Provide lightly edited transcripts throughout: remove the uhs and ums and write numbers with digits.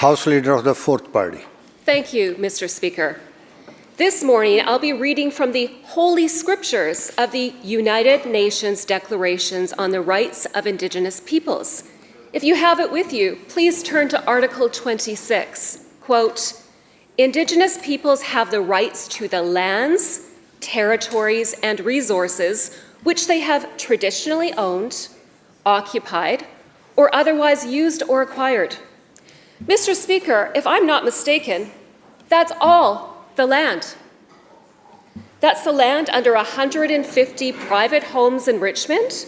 House Leader of the Fourth Party. Thank you, Mr. Speaker. This morning, I'll be reading from the Holy Scriptures of the United Nations Declarations on the Rights of Indigenous Peoples. If you have it with you, please turn to Article 26. Quote, Indigenous peoples have the rights to the lands, territories, and resources which they have traditionally owned, occupied, or otherwise used or acquired. Mr. Speaker, if I'm not mistaken, that's all the land. That's the land under 150 private homes in Richmond.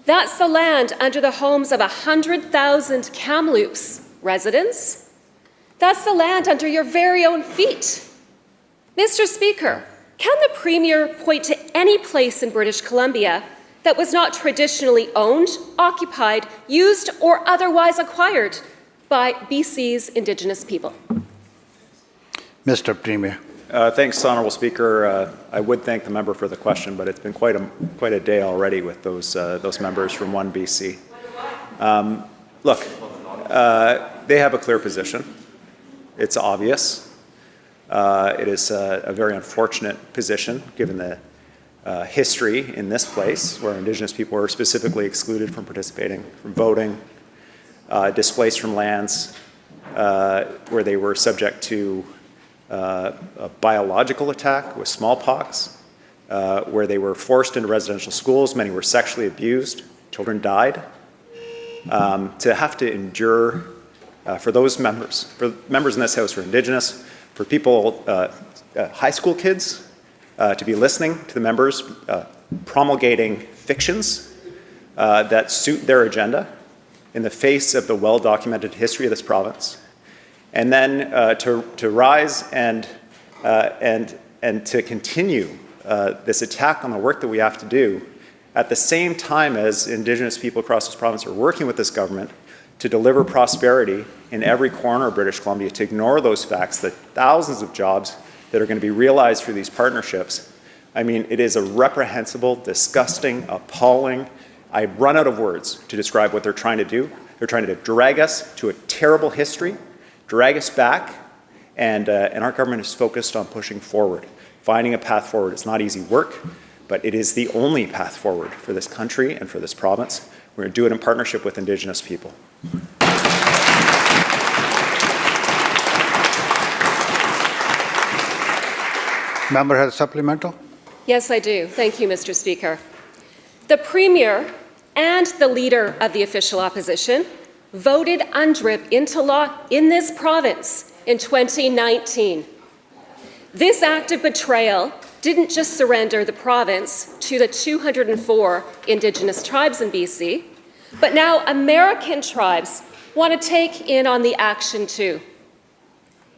That's the land under the homes of 100,000 Kamloops residents. That's the land under your very own feet. Mr. Speaker, can the Premier point to any place in British Columbia that was not traditionally owned, occupied, used, or otherwise acquired by BC's Indigenous people? Mr. Premier. Thanks, Honourable Speaker. I would thank the member for the question, but it's been quite a day already with those members from 1 BC. Look, they have a clear position. It's obvious. It is a very unfortunate position, given the history in this place, where Indigenous people were specifically excluded from participating, from voting, displaced from lands, where they were subject to a biological attack with smallpox, where they were forced into residential schools, many were sexually abused, children died. To have to endure, for those members, for members in this House who are Indigenous, for people, high school kids, to be listening to the members promulgating fictions that suit their agenda in the face of the well-documented history of this province, and then to rise and to continue this attack on the work that we have to do at the same time as Indigenous people across this province are working with this government to deliver prosperity in every corner of British Columbia, to ignore those facts, that thousands of jobs that are going to be realized through these partnerships. I mean, it is a reprehensible, disgusting, appalling. I run out of words to describe what they're trying to do. They're trying to drag us to a terrible history, drag us back, and our government is focused on pushing forward, finding a path forward. It's not easy work, but it is the only path forward for this country and for this province. We're going to do it in partnership with Indigenous people. Member has a supplemental? Yes, I do. Thank you, Mr. Speaker. The Premier and the Leader of the official opposition voted UNDRIP into law in this province in 2019. This act of betrayal didn't just surrender the province to the 204 Indigenous tribes in BC, but now American tribes want to take in on the action too.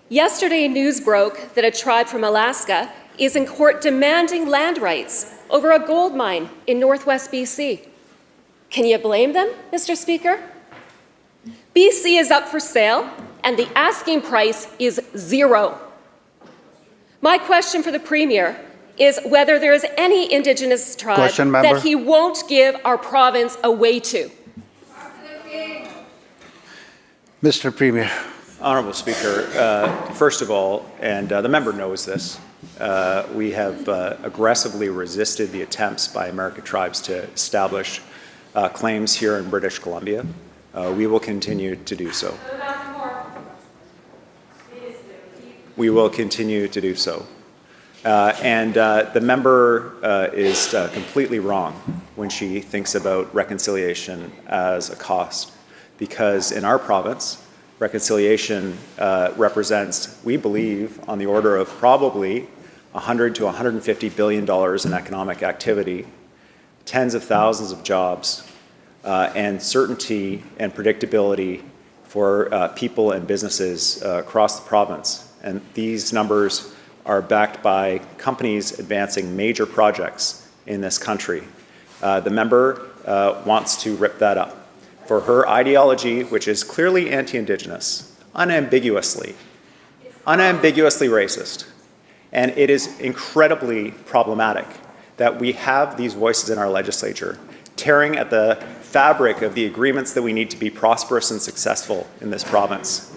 Yesterday, news broke that a tribe from Alaska is in court demanding land rights over a gold mine in northwest BC. Can you blame them, Mr. Speaker? BC is up for sale, and the asking price is $0. My question for the Premier is whether there is any Indigenous tribe that he won't give our province away to. Mr. Premier. Honourable Speaker, first of all, and the member knows this, we have aggressively resisted the attempts by American tribes to establish claims here in British Columbia. We will continue to do so. We will continue to do so. The member is completely wrong when she thinks about reconciliation as a cost, because in our province, reconciliation represents, we believe, on the order of probably $100 to $150 billion in economic activity, tens of thousands of jobs, and certainty and predictability for people and businesses across the province. And these numbers are backed by companies advancing major projects in this country. The member wants to rip that up for her ideology, which is clearly anti-Indigenous, unambiguously racist. And it is incredibly problematic that we have these voices in our legislature tearing at the fabric of the agreements that we need to be prosperous and successful in this province.